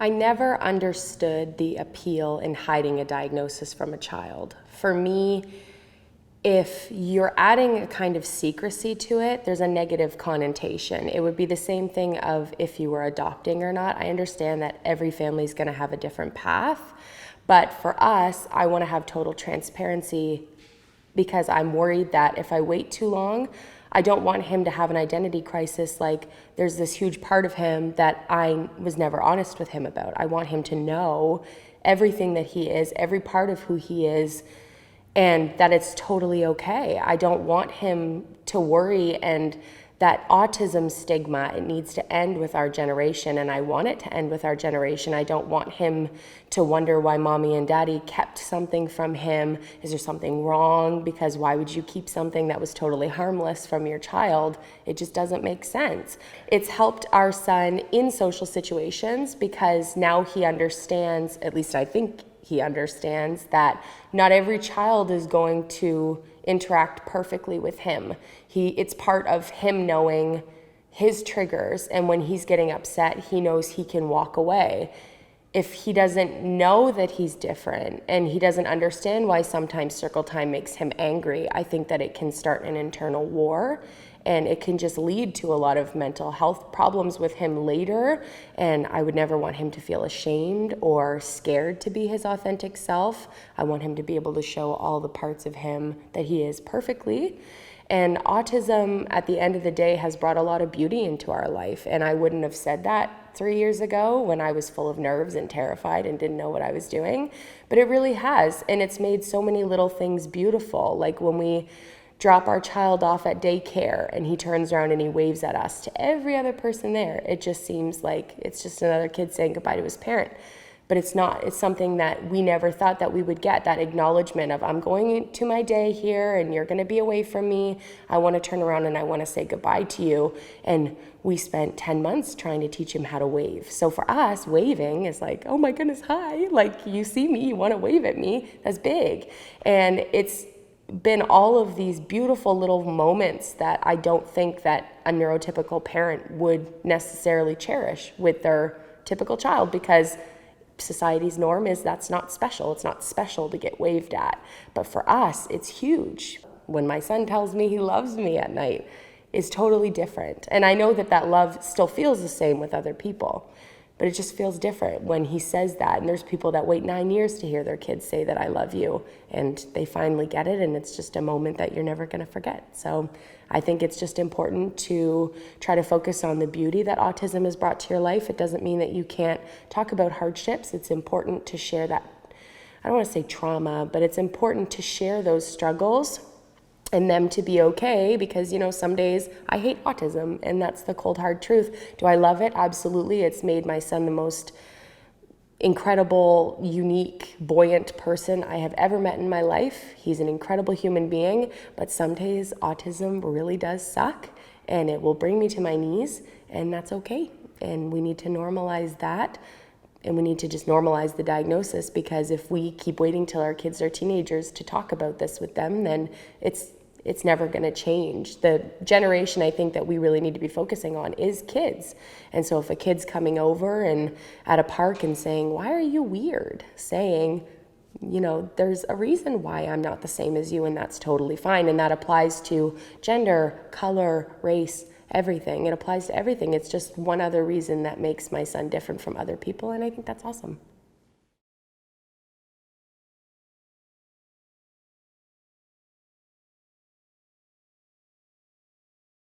I never understood the appeal in hiding a diagnosis from a child. For me, if you're adding a kind of secrecy to it, there's a negative connotation. It would be the same thing of if you were adopting or not. I understand that every family is going to have a different path, but for us, I want to have total transparency because I'm worried that if I wait too long, I don't want him to have an identity crisis, like there's this huge part of him that I was never honest with him about. I want him to know everything that he is, every part of who he is, and that it's totally okay. I don't want him to worry, and that autism stigma, it needs to end with our generation, and I want it to end with our generation. I don't want him to wonder why mommy and daddy kept something from him. Is there something wrong? Because why would you keep something that was totally harmless from your child? It just doesn't make sense. It's helped our son in social situations because now he understands, at least I think he understands, that not every child is going to interact perfectly with him. It's part of him knowing his triggers, and when he's getting upset, he knows he can walk away. If he doesn't know that he's different and he doesn't understand why sometimes circle time makes him angry, I think that it can start an internal war, and it can just lead to a lot of mental health problems with him later. And I would never want him to feel ashamed or scared to be his authentic self. I want him to be able to show all the parts of him that he is perfectly. And autism, at the end of the day, has brought a lot of beauty into our life. And I wouldn't have said that 3 years ago when I was full of nerves and terrified and didn't know what I was doing. But it really has. And it's made so many little things beautiful. Like when we drop our child off at daycare and he turns around and he waves at us to every other person there. It just seems like it's just another kid saying goodbye to his parent. But it's not. It's something that we never thought that we would get, that acknowledgement of I'm going to my day here and you're going to be away from me. I want to turn around and I want to say goodbye to you. And we spent 10 months trying to teach him how to wave. So for us, waving is like, oh my goodness, hi. Like you see me, you want to wave at me. That's big. And it's been all of these beautiful little moments that I don't think that a neurotypical parent would necessarily cherish with their typical child, because society's norm is that's not special. It's not special to get waved at. But for us, it's huge. When my son tells me he loves me at night, is totally different. And I know that that love still feels the same with other people, but it just feels different when he says that. And there's people that wait 9 years to hear their kids say that I love you, and they finally get it, and it's just a moment that you're never going to forget. So I think it's just important to try to focus on the beauty that autism has brought to your life. It doesn't mean that you can't talk about hardships. It's important to share that, I don't want to say trauma, but it's important to share those struggles and them to be okay, because, you know, some days I hate autism, and that's the cold, hard truth. Do I love it? Absolutely. It's made my son the most incredible, unique, buoyant person I have ever met in my life. He's an incredible human being, but some days autism really does suck, and it will bring me to my knees, and that's okay. And we need to normalize that. And we need to just normalize the diagnosis, because if we keep waiting till our kids are teenagers to talk about this with them, then it's never going to change. The generation I think that we really need to be focusing on is kids. And so if a kid's coming over and at a park and saying, why are you weird? Saying, you know, there's a reason why I'm not the same as you, and that's totally fine. And that applies to gender, color, race, everything. It applies to everything. It's just one other reason that makes my son different from other people, and I think that's awesome.